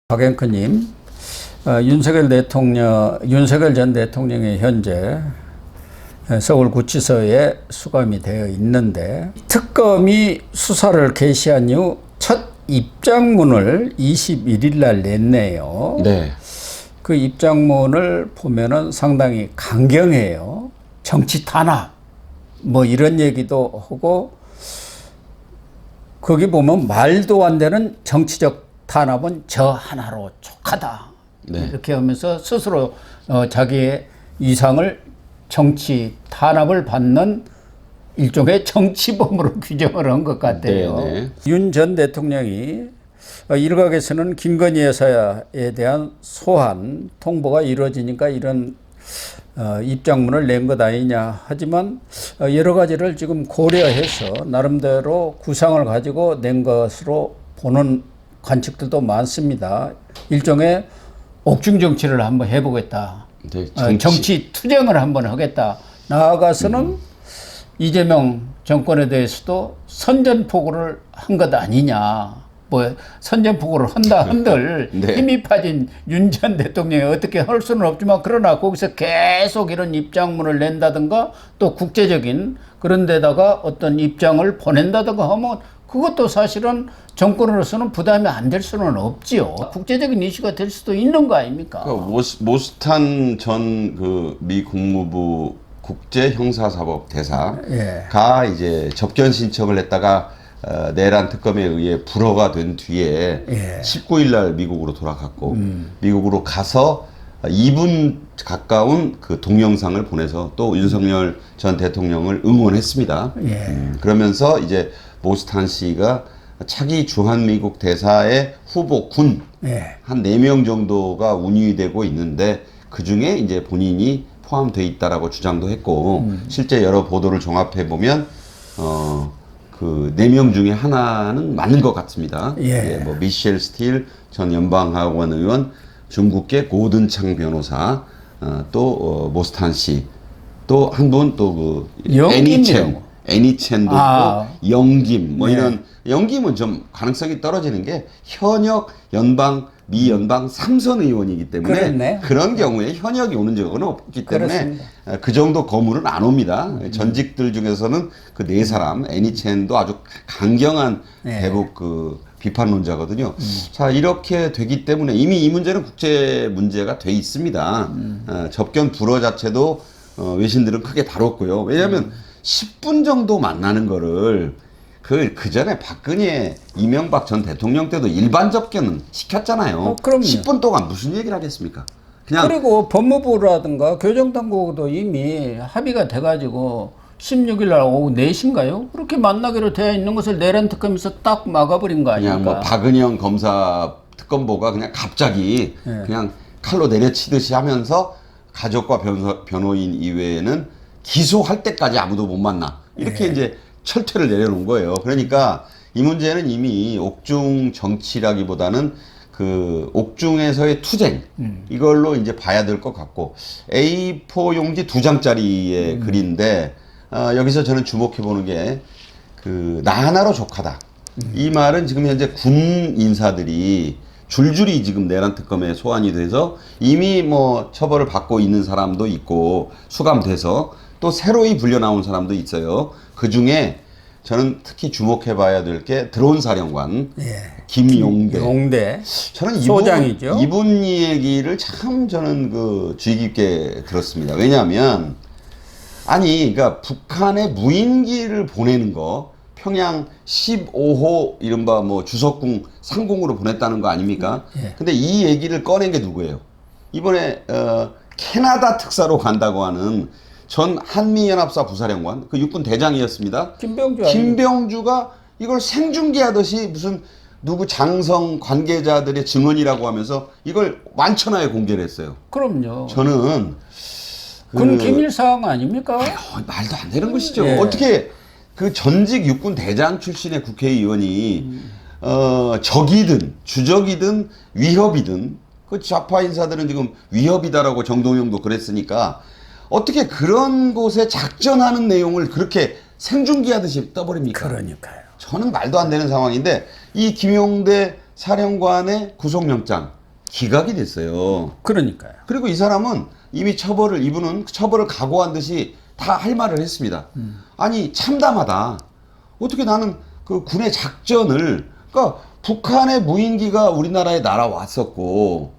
박앵커님, 윤석열 전 대통령이 현재 서울구치소에 수감이 되어 있는데 특검이 수사를 개시한 이후 첫 입장문을 21일 날 냈네요. 네. 그 입장문을 보면은 상당히 강경해요. 정치 탄압, 뭐 이런 얘기도 하고, 거기 보면 말도 안 되는 정치적 탄압은 저 하나로 족하다. 네. 이렇게 하면서 스스로 자기의 이상을 정치 탄압을 받는 일종의 정치범으로 규정을 한 것 같아요. 윤 전 대통령이 일각에서는 김건희 여사에 대한 소환 통보가 이루어지니까 이런 입장문을 낸 것 아니냐 하지만 여러 가지를 지금 고려해서 나름대로 구상을 가지고 낸 것으로 보는 관측들도 많습니다. 일종의 옥중 정치를 한번 해보겠다. 네, 정치 투쟁을 한번 하겠다. 나아가서는 이재명 정권에 대해서도 선전포고를 한 것 아니냐. 뭐 선전포고를 한다 한들 네. 힘이 빠진 윤 전 대통령이 어떻게 할 수는 없지만, 그러나 거기서 계속 이런 입장문을 낸다든가 또 국제적인 그런 데다가 어떤 입장을 보낸다든가 하면 그것도 사실은 정권으로서는 부담이 안 될 수는 없지요. 국제적인 이슈가 될 수도 있는 거 아닙니까? 그러니까 모스탄 전 그 미 국무부 국제형사사법 대사가 이제 접견 신청을 했다가 내란 특검에 의해 불허가 된 뒤에 19일 날 미국으로 돌아갔고 미국으로 가서 2분 가까운 그 동영상을 보내서 또 윤석열 전 대통령을 응원했습니다. 그러면서 이제 모스탄 씨가 차기 주한미국 대사의 후보 군 한 4명 정도가 운유되고 있는데 그 중에 이제 본인이 포함되어 있다라고 주장도 했고 실제 여러 보도를 종합해 보면 그 4명 중에 하나는 맞는 것 같습니다. 뭐 미셸 스틸 전 연방하원 의원, 중국계 고든창 변호사, 또 모스탄 씨, 또 한 분 또 그 애니첸도 있고 영김 뭐 이런. 영김은 좀 가능성이 떨어지는 게 현역 미 연방 3선 의원이기 때문에 그렇네. 그런 경우에 현역이 오는 적은 없기 때문에 그렇습니다. 그 정도 거물은 안 옵니다. 전직들 중에서는 그 4사람, 애니첸도 아주 강경한 대북 그 비판론자거든요. 자, 이렇게 되기 때문에 이미 이 문제는 국제 문제가 돼 있습니다. 접견 불허 자체도 외신들은 크게 다뤘고요. 왜냐하면 10분 정도 만나는 거를 그 전에 박근혜, 이명박 전 대통령 때도 일반 접견은 시켰잖아요. 그럼요. 10분 동안 무슨 얘기를 하겠습니까? 그냥. 그리고 법무부라든가 교정당국도 이미 합의가 돼가지고 16일 날 오후 4시인가요? 그렇게 만나기로 되어 있는 것을 내란 특검에서 딱 막아버린 거 아닙니까? 그냥 뭐 박은영 검사 특검보가 그냥 갑자기 그냥 칼로 내려치듯이 하면서 가족과 변호인 이외에는 기소할 때까지 아무도 못 만나. 이렇게 이제 철퇴를 내려놓은 거예요. 그러니까 이 문제는 이미 옥중 정치라기보다는 그 옥중에서의 투쟁, 이걸로 이제 봐야 될 것 같고, A4 용지 2장짜리의 글인데 여기서 저는 주목해 보는 게 그 나 하나로 족하다. 이 말은 지금 현재 군 인사들이 줄줄이 지금 내란 특검에 소환이 돼서 이미 뭐 처벌을 받고 있는 사람도 있고 수감돼서 또 새로이 불려 나온 사람도 있어요. 그 중에 저는 특히 주목해 봐야 될 게 드론 사령관 김용대. 저는 소장이죠. 이분 얘기를 참 저는 그 주의 깊게 들었습니다. 왜냐하면 그러니까 북한에 무인기를 보내는 거 평양 15호 이른바 뭐 주석궁 상공으로 보냈다는 거 아닙니까? 근데 이 얘기를 꺼낸 게 누구예요? 이번에 캐나다 특사로 간다고 하는 전 한미연합사 부사령관, 그 육군 대장이었습니다. 김병주가 이걸 생중계하듯이 무슨 누구 장성 관계자들의 증언이라고 하면서 이걸 만천하에 공개를 했어요. 그럼요. 저는 군 기밀 사항 아닙니까? 말도 안 되는 것이죠. 어떻게 그 전직 육군 대장 출신의 국회의원이 적이든 주적이든 위협이든, 그 좌파 인사들은 지금 위협이다라고 정동영도 그랬으니까 어떻게 그런 곳에 작전하는 내용을 그렇게 생중계하듯이 떠버립니까? 그러니까요. 저는 말도 안 되는 상황인데 이 김용대 사령관의 구속영장 기각이 됐어요. 그러니까요. 그리고 이 사람은 이미 이분은 처벌을 각오한 듯이 다 할 말을 했습니다. 아니, 참담하다. 어떻게 나는 그 군의 작전을, 그러니까 북한의 무인기가 우리나라에 날아왔었고,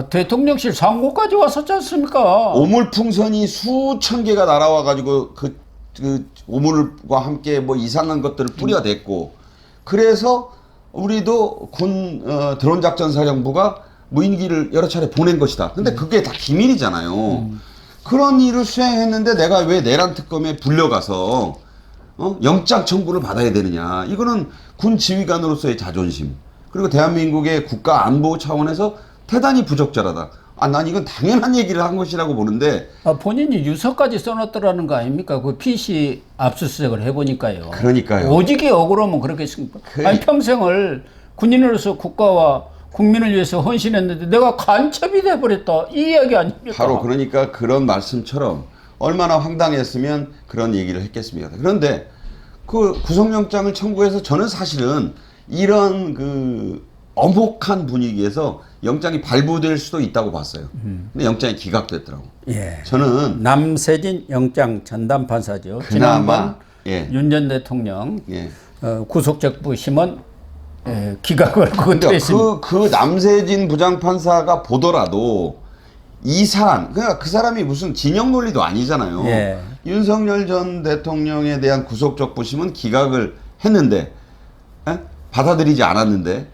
대통령실 상고까지 왔었지 않습니까? 오물풍선이 수천 개가 날아와가지고 그 오물과 함께 뭐 이상한 것들을 뿌려댔고, 그래서 우리도 군 드론 작전 사령부가 무인기를 여러 차례 보낸 것이다. 근데 그게 다 기밀이잖아요. 그런 일을 수행했는데 내가 왜 내란 특검에 불려가서 영장 청구를 받아야 되느냐. 이거는 군 지휘관으로서의 자존심, 그리고 대한민국의 국가 안보 차원에서 대단히 부적절하다. 난 이건 당연한 얘기를 한 것이라고 보는데. 본인이 유서까지 써놨더라는 거 아닙니까? 그 PC 압수수색을 해보니까요. 그러니까요. 오직이 억울하면 그렇겠습니까? 아니, 평생을 군인으로서 국가와 국민을 위해서 헌신했는데 내가 간첩이 돼버렸다. 이 이야기 아닙니까? 바로 그러니까 그런 말씀처럼 얼마나 황당했으면 그런 얘기를 했겠습니까? 그런데 그 구속영장을 청구해서 저는 사실은 이런 그 엄혹한 분위기에서 영장이 발부될 수도 있다고 봤어요. 근데 영장이 기각됐더라고. 예. 저는 남세진 영장 전담 판사죠. 그나마, 지난번 예. 윤 전 대통령 예. 구속적부 심은 기각을 그것도 그 남세진 부장판사가 보더라도 이 사안, 그러니까 그 사람이 무슨 진영 논리도 아니잖아요. 예. 윤석열 전 대통령에 대한 구속적부심은 기각을 했는데, 받아들이지 않았는데,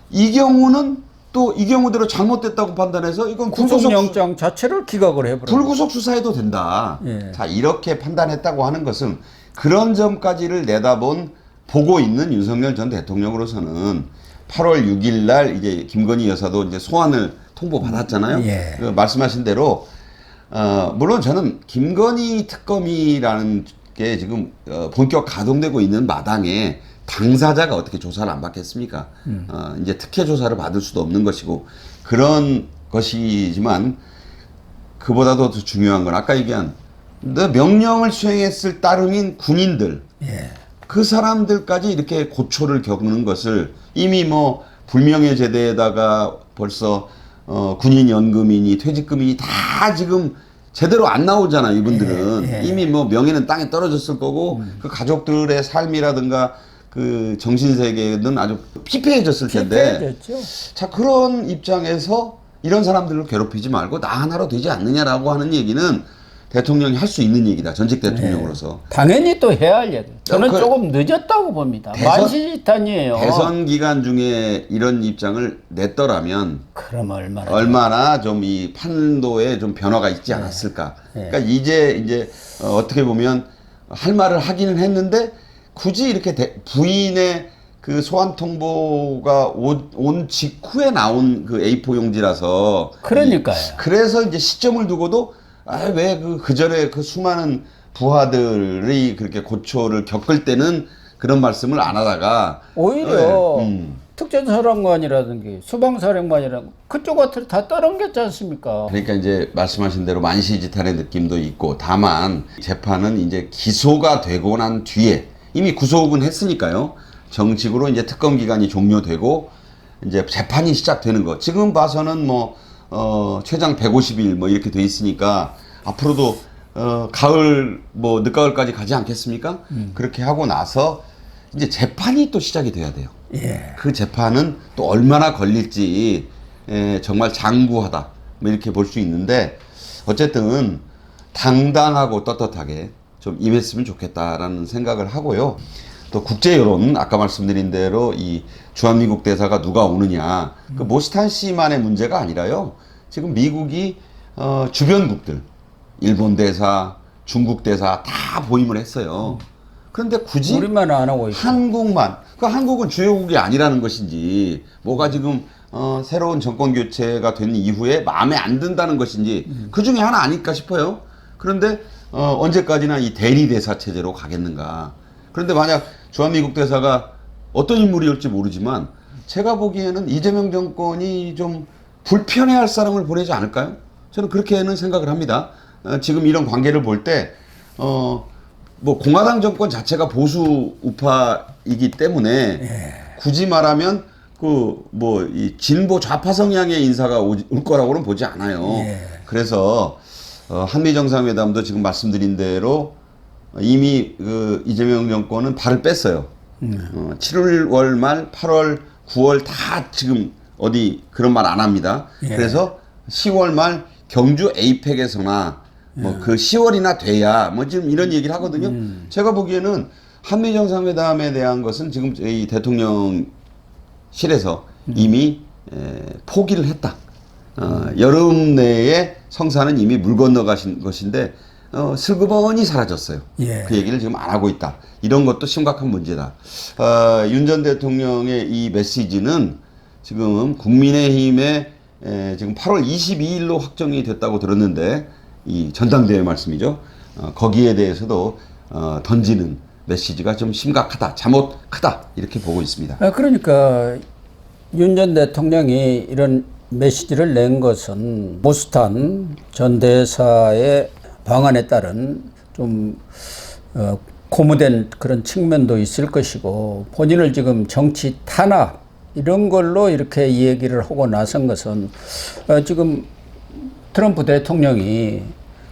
이 경우는 또 이 경우대로 잘못됐다고 판단해서 이건 구속영장 자체를 기각을 해버려요. 불구속 수사해도 된다. 예. 자, 이렇게 판단했다고 하는 것은 그런 점까지를 보고 있는 윤석열 전 대통령으로서는 8월 6일 날 이제 김건희 여사도 이제 소환을 통보받았잖아요. 예. 그 말씀하신 대로 물론 저는 김건희 특검이라는 게 지금 본격 가동되고 있는 마당에 당사자가 어떻게 조사를 안 받겠습니까? 이제 특혜 조사를 받을 수도 없는 것이고 그런 것이지만, 그보다도 더 중요한 건 아까 얘기한 명령을 수행했을 따름인 군인들, 예. 그 사람들까지 이렇게 고초를 겪는 것을 이미 뭐 불명예 제대에다가 벌써 군인 연금이니 퇴직금이니 다 지금 제대로 안 나오잖아. 이분들은 예. 이미 뭐 명예는 땅에 떨어졌을 거고 그 가족들의 삶이라든가 그 정신세계는 아주 피폐해졌을 텐데. 피폐해졌죠. 자, 그런 입장에서 이런 사람들을 괴롭히지 말고 나 하나로 되지 않느냐라고 하는 얘기는 대통령이 할 수 있는 얘기다. 전직 대통령으로서. 당연히 또 해야 할 얘기. 저는 그 조금 늦었다고 봅니다. 만시지탄이에요. 대선 기간 중에 이런 입장을 냈더라면 그럼 얼마나 좀 이 판도에 좀 변화가 있지 않았을까. 그러니까 이제 어떻게 보면 할 말을 하기는 했는데 굳이 이렇게 부인의 그 소환 통보가 온 직후에 나온 그 A4 용지라서. 그러니까요. 그래서 이제 시점을 두고도 왜 그 전에 그 수많은 부하들이 그렇게 고초를 겪을 때는 그런 말씀을 안 하다가 오히려 특전사령관이라든지 수방사령관이라든지 그쪽한테 다 떠넘겼지 않습니까? 그러니까 이제 말씀하신 대로 만시지탄의 느낌도 있고, 다만 재판은 이제 기소가 되고 난 뒤에 이미 구속은 했으니까요. 정식으로 이제 특검 기간이 종료되고 이제 재판이 시작되는 거. 지금 봐서는 뭐 최장 150일 뭐 이렇게 돼 있으니까 앞으로도 가을 뭐 늦가을까지 가지 않겠습니까? 그렇게 하고 나서 이제 재판이 또 시작이 돼야 돼요. 예. 그 재판은 또 얼마나 걸릴지 정말 장구하다 뭐 이렇게 볼 수 있는데, 어쨌든 당당하고 떳떳하게 좀 임했으면 좋겠다라는 생각을 하고요. 또 국제 여론, 아까 말씀드린 대로 이 주한미국 대사가 누가 오느냐, 그 모스탄 씨만의 문제가 아니라요. 지금 미국이 주변국들, 일본 대사, 중국 대사 다 보임을 했어요. 그런데 굳이 우리만 안 하고 있고. 한국만, 그 한국은 주요국이 아니라는 것인지, 뭐가 지금 새로운 정권 교체가 된 이후에 마음에 안 든다는 것인지, 그 중에 하나 아닐까 싶어요. 그런데 언제까지나 이 대리 대사 체제로 가겠는가. 그런데 만약 주한미국 대사가 어떤 인물이올지 모르지만 제가 보기에는 이재명 정권이 좀 불편해할 사람을 보내지 않을까요? 저는 그렇게는 생각을 합니다. 지금 이런 관계를 볼 때 뭐 공화당 정권 자체가 보수 우파이기 때문에 굳이 말하면 그 뭐 이 진보 좌파 성향의 인사가 올 거라고는 보지 않아요. 예. 그래서 한미 정상회담도 지금 말씀드린 대로 이미 그 이재명 정권은 발을 뺐어요. 7월 말, 8월, 9월 다 지금 어디 그런 말 안 합니다. 예. 그래서 10월 말 경주 에이펙에서나 뭐 그 10월이나 돼야 뭐 지금 이런 얘기를 하거든요. 제가 보기에는 한미 정상회담에 대한 것은 지금 이 대통령실에서 이미 포기를 했다. 여름 내에 성사는 이미 물 건너가신 것인데 슬그머니 사라졌어요. 예. 그 얘기를 지금 안 하고 있다. 이런 것도 심각한 문제다. 윤 전 대통령의 이 메시지는 지금 국민의힘에 지금 8월 22일로 확정이 됐다고 들었는데 이 전당대회 말씀이죠. 거기에 대해서도 던지는 메시지가 좀 심각하다, 잘못 크다 이렇게 보고 있습니다. 그러니까 윤 전 대통령이 이런 메시지를 낸 것은 모스탄 전 대사의 방안에 따른 좀 고무된 그런 측면도 있을 것이고 본인을 지금 정치 탄압 이런 걸로 이렇게 얘기를 하고 나선 것은 지금 트럼프 대통령이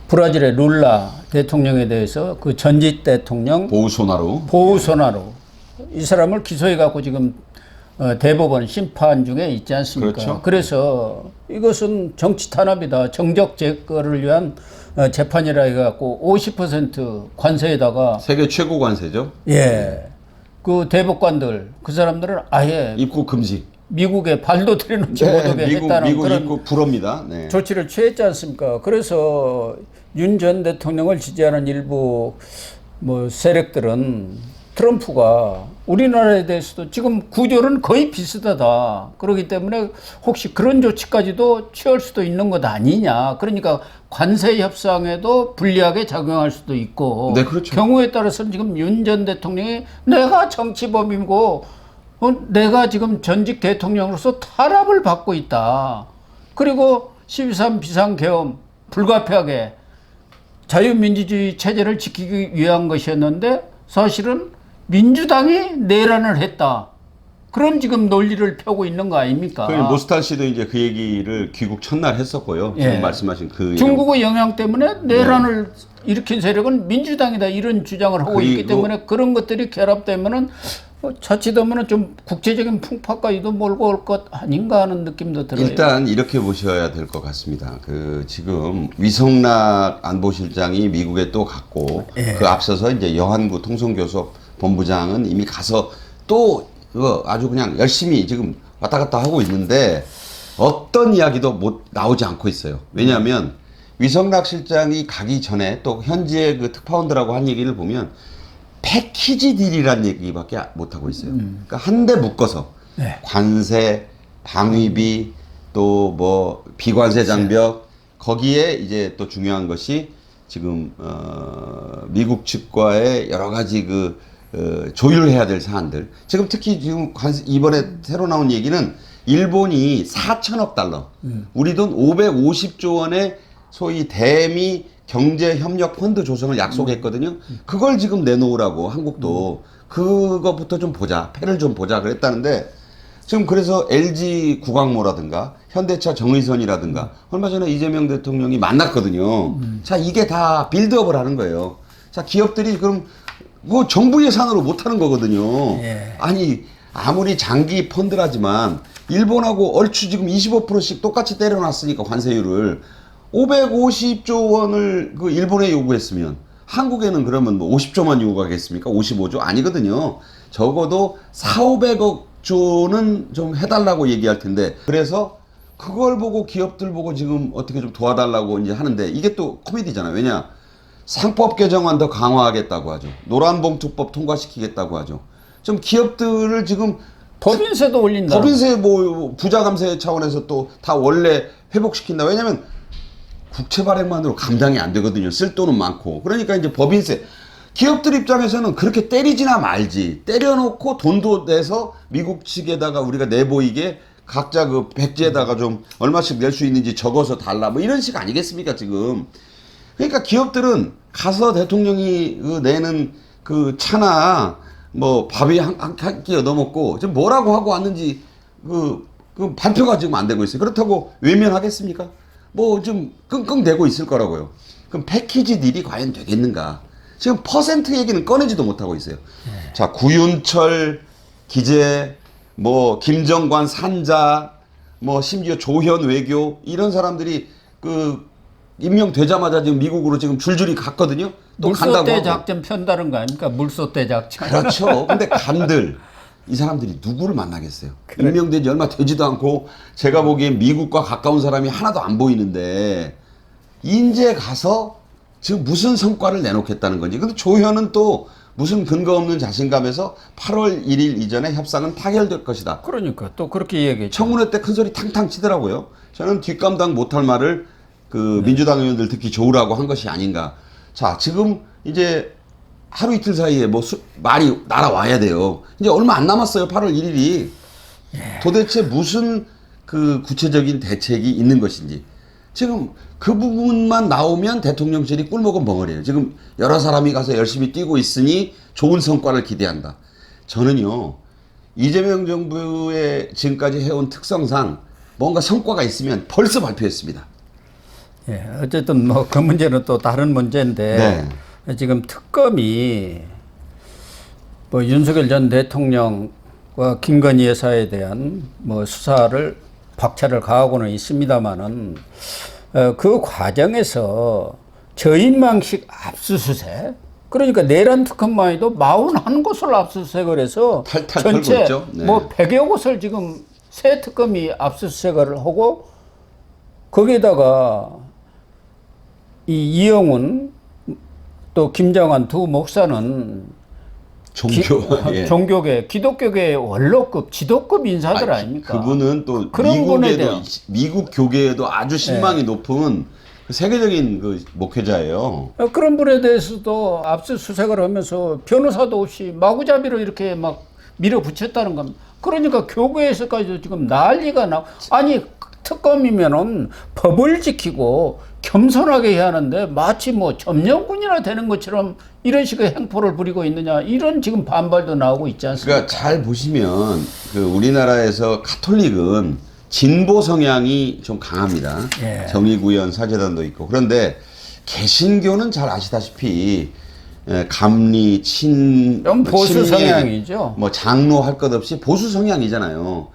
브라질의 룰라 대통령에 대해서 그 전직 대통령 보우소나루 이 사람을 기소해 갖고 지금 대법원 심판 중에 있지 않습니까? 그렇죠. 그래서 이것은 정치 탄압이다. 정적 제거를 위한 재판이라 해갖고 50% 관세에다가 세계 최고 관세죠. 예, 그 대법관들 그 사람들은 아예 입국 금지. 미국에 발도 들여놓지 못하게 했다는 미국 그런 입국 불허입니다. 네. 조치를 취했지 않습니까? 그래서 윤 전 대통령을 지지하는 일부 뭐 세력들은 트럼프가 우리나라에 대해서도 지금 구조는 거의 비슷하다. 그렇기 때문에 혹시 그런 조치까지도 취할 수도 있는 것 아니냐. 그러니까 관세 협상에도 불리하게 작용할 수도 있고. 네, 그렇죠. 경우에 따라서는 지금 윤 전 대통령이 내가 정치범이고 내가 지금 전직 대통령으로서 탄압을 받고 있다. 그리고 12.3 비상계엄 불가피하게 자유민주주의 체제를 지키기 위한 것이었는데 사실은 민주당이 내란을 했다. 그런 지금 논리를 펴고 있는 거 아닙니까? 모스탄 씨도 이제 그 얘기를 귀국 첫날 했었고요. 지금 예. 말씀하신 그 중국의 영향 때문에 내란을 일으킨 세력은 민주당이다 이런 주장을 하고 있기 때문에 그런 것들이 결합되면은 자칫하면은 좀 국제적인 풍파까지도 몰고 올 것 아닌가 하는 느낌도 들어요. 일단 이렇게 보셔야 될 것 같습니다. 그 지금 위성락 안보실장이 미국에 또 갔고 예. 그 앞서서 이제 여한구 통솔교섭 본부장은 이미 가서 또 아주 그냥 열심히 지금 왔다 갔다 하고 있는데 어떤 이야기도 못 나오지 않고 있어요. 왜냐하면 위성락 실장이 가기 전에 또 현지의 그 특파원들하고 한 얘기를 보면 패키지 딜이라는 얘기밖에 못 하고 있어요. 그러니까 한데 묶어서 네. 관세, 방위비, 또 뭐 비관세 장벽 거기에 이제 또 중요한 것이 지금 미국 측과의 여러 가지 그 조율해야 될 사안들. 지금 특히 지금 이번에 새로 나온 얘기는 일본이 4천억 달러, 우리 돈 550조 원의 소위 대미 경제협력 펀드 조성을 약속했거든요. 그걸 지금 내놓으라고 한국도 그것부터 좀 보자, 패를 좀 보자 그랬다는데 지금 그래서 LG 구광모라든가 현대차 정의선이라든가 얼마 전에 이재명 대통령이 만났거든요. 자, 이게 다 빌드업을 하는 거예요. 자, 기업들이 그럼 뭐 정부 예산으로 못 하는 거거든요. 예. 아니, 아무리 장기 펀드라지만 일본하고 얼추 지금 25%씩 똑같이 때려놨으니까 관세율을 550조 원을 그 일본에 요구했으면 한국에는 그러면 뭐 50조만 요구하겠습니까? 55조? 아니거든요. 적어도 4,500억 조는 좀 해달라고 얘기할 텐데 그래서 그걸 보고 기업들 보고 지금 어떻게 좀 도와달라고 이제 하는데 이게 또 코미디잖아요. 왜냐? 상법 개정안 더 강화하겠다고 하죠. 노란봉투법 통과시키겠다고 하죠. 좀 기업들을 지금 법인세도 올린다. 법인세 뭐 부자 감세 차원에서 또 다 원래 회복시킨다. 왜냐면 국채 발행만으로 감당이 안 되거든요. 쓸 돈은 많고. 그러니까 이제 법인세. 기업들 입장에서는 그렇게 때리지나 말지. 때려놓고 돈도 내서 미국 측에다가 우리가 내보이게 각자 그 백지에다가 좀 얼마씩 낼 수 있는지 적어서 달라. 뭐 이런 식 아니겠습니까, 지금. 그러니까 기업들은 가서 대통령이 그 내는 그 차나 뭐 밥이 한 끼 얻어먹고 지금 뭐라고 하고 왔는지 그 발표가 지금 안 되고 있어요. 그렇다고 외면하겠습니까? 뭐 좀 끙끙대고 있을 거라고요. 그럼 패키지 딜이 과연 되겠는가? 지금 퍼센트 얘기는 꺼내지도 못하고 있어요. 자, 구윤철, 기재, 뭐 김정관 산자, 뭐 심지어 조현 외교 이런 사람들이 그 임명되자마자 지금 미국으로 지금 줄줄이 갔거든요. 또 간다고 물소대 하고. 작전 편다는 거 아닙니까? 물소대 작전. 그렇죠. 근데 간들 이 사람들이 누구를 만나겠어요? 임명된 지 얼마 되지도 않고 제가 보기엔 미국과 가까운 사람이 하나도 안 보이는데 인제 가서 지금 무슨 성과를 내놓겠다는 건지. 근데 조현은 또 무슨 근거 없는 자신감에서 8월 1일 이전에 협상은 타결될 것이다. 그러니까 또 그렇게 얘기했죠. 청문회 때 큰 소리 탕탕 치더라고요. 저는 뒷감당 못할 말을 그 민주당 의원들 듣기 좋으라고 한 것이 아닌가. 자, 지금 이제 하루 이틀 사이에 뭐 말이 날아와야 돼요. 이제 얼마 안 남았어요. 8월 1일이. 도대체 무슨 그 구체적인 대책이 있는 것인지. 지금 그 부분만 나오면 대통령실이 꿀먹은 벙어리예요. 지금 여러 사람이 가서 열심히 뛰고 있으니 좋은 성과를 기대한다. 저는요, 이재명 정부의 지금까지 해온 특성상 뭔가 성과가 있으면 벌써 발표했습니다. 예, 어쨌든 뭐 그 문제는 또 다른 문제인데 지금 특검이 뭐 윤석열 전 대통령과 김건희 여사에 대한 뭐 수사를 박차를 가하고는 있습니다만은 그 과정에서 저인망식 압수수색 그러니까 내란 특검만 해도 41곳을 압수수색을 해서 탈탈 전체 털고 있죠. 네. 뭐 100여 곳을 지금 새 특검이 압수수색을 하고 거기에다가 이 이영훈 또 김장한 두 목사는 예. 종교계 기독교계 원로급 지도급 인사들 아닙니까? 그분은 또 그런 분에 대한 미국 교계에도 아주 신망이 높은 그 세계적인 그 목회자예요. 그런 분에 대해서도 압수수색을 하면서 변호사도 없이 마구잡이로 이렇게 막 밀어붙였다는 겁니다. 그러니까 교계에서까지도 지금 난리가 나. 아니 특검이면은 법을 지키고 겸손하게 해야 하는데 마치 뭐 점령군이나 되는 것처럼 이런 식의 행포를 부리고 있느냐 이런 지금 반발도 나오고 있지 않습니까? 그러니까 잘 보시면 그 우리나라에서 가톨릭은 진보 성향이 좀 강합니다. 예. 정의구현 사제단도 있고. 그런데 개신교는 잘 아시다시피 감리, 좀 보수 친례, 성향이죠. 뭐 장로 할 것 없이 보수 성향이잖아요.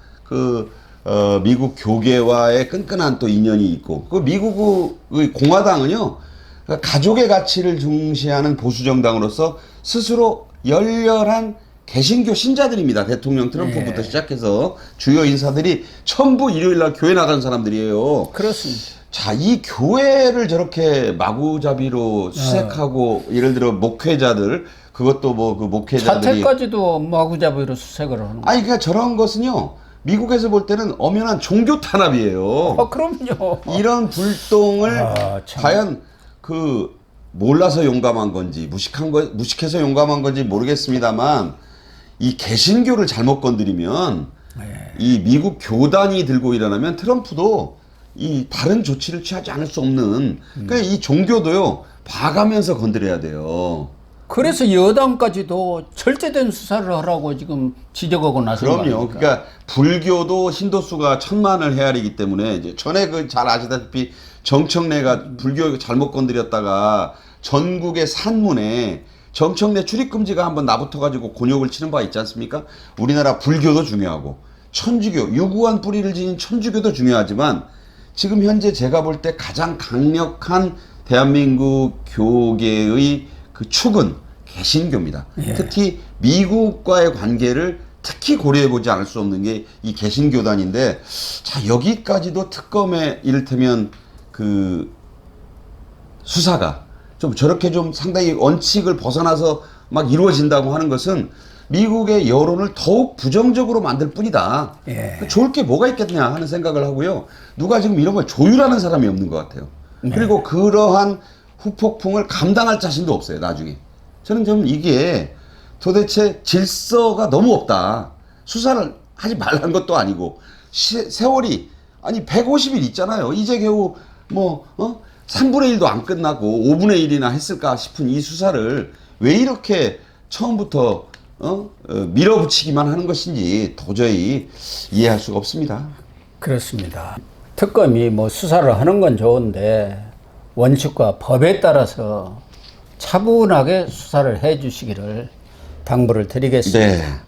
미국 교계와의 끈끈한 또 인연이 있고, 그 미국의 공화당은요, 가족의 가치를 중시하는 보수 정당으로서 스스로 열렬한 개신교 신자들입니다. 대통령 트럼프부터 시작해서 주요 인사들이 전부 일요일 날 교회 나간 사람들이에요. 그렇습니다. 자, 이 교회를 저렇게 마구잡이로 수색하고, 예를 들어 목회자들, 그것도 뭐 그 목회자들이. 사태까지도 마구잡이로 수색을 하는 거예요. 아니, 그러니까 저런 것은요, 미국에서 볼 때는 엄연한 종교 탄압이에요. 그럼요. 이런 불똥을 참. 과연 몰라서 용감한 건지 무식해서 용감한 건지 모르겠습니다만 이 개신교를 잘못 건드리면 이 미국 교단이 들고 일어나면 트럼프도 이 다른 조치를 취하지 않을 수 없는 그러니까 이 종교도요 봐가면서 건드려야 돼요. 그래서 여당까지도 절제된 수사를 하라고 지금 지적하고 나선 거 그럼요. 아닙니까? 그러니까 불교도 신도수가 1,000만을 헤아리기 때문에 이제 전에 잘 아시다시피 정청래가 불교 잘못 건드렸다가 전국의 산문에 정청래 출입금지가 한번 나붙어가지고 곤욕을 치는 바 있지 않습니까? 우리나라 불교도 중요하고 천주교, 유구한 뿌리를 지닌 천주교도 중요하지만 지금 현재 제가 볼 때 가장 강력한 대한민국 교계의 그 축은 개신교입니다. 특히 미국과의 관계를 특히 고려해보지 않을 수 없는 게 이 개신교단인데, 자, 여기까지도 특검에 이를테면 그 수사가 좀 저렇게 좀 상당히 원칙을 벗어나서 막 이루어진다고 하는 것은 미국의 여론을 더욱 부정적으로 만들 뿐이다. 좋을 게 뭐가 있겠냐 하는 생각을 하고요. 누가 지금 이런 걸 조율하는 사람이 없는 것 같아요. 그리고 그러한 후폭풍을 감당할 자신도 없어요, 나중에. 저는 좀 이게 도대체 질서가 너무 없다. 수사를 하지 말라는 것도 아니고, 세월이, 아니, 150일 있잖아요. 이제 겨우 3분의 1도 안 끝나고 5분의 1이나 했을까 싶은 이 수사를 왜 이렇게 처음부터 밀어붙이기만 하는 것인지 도저히 이해할 수가 없습니다. 그렇습니다. 특검이 뭐 수사를 하는 건 좋은데 원칙과 법에 따라서 차분하게 수사를 해 주시기를 당부를 드리겠습니다. 네.